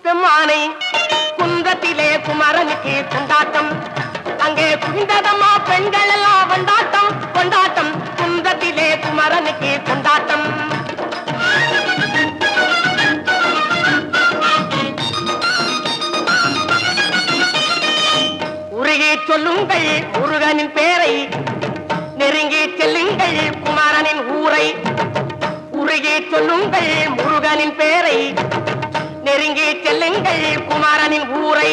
பெம்மானை குன்றத்திலே குமரனுக்கு கொண்டாட்டம் அங்கே குவிந்ததம்மா பெண்கள் எல்லாம் கொண்டாட்டம் கொண்டாட்டம் குன்றத்திலே குமரனுக்கு கொண்டாட்டம் உருகி சொல்லுங்கள் முருகனின் பேரை நெருங்கி செல்லுங்கள் குமரனின் ஊரை உருகி சொல்லுங்கள் முருகனின் பேரை நெருங்கி செல்லுங்கள் குமரனின் ஊரை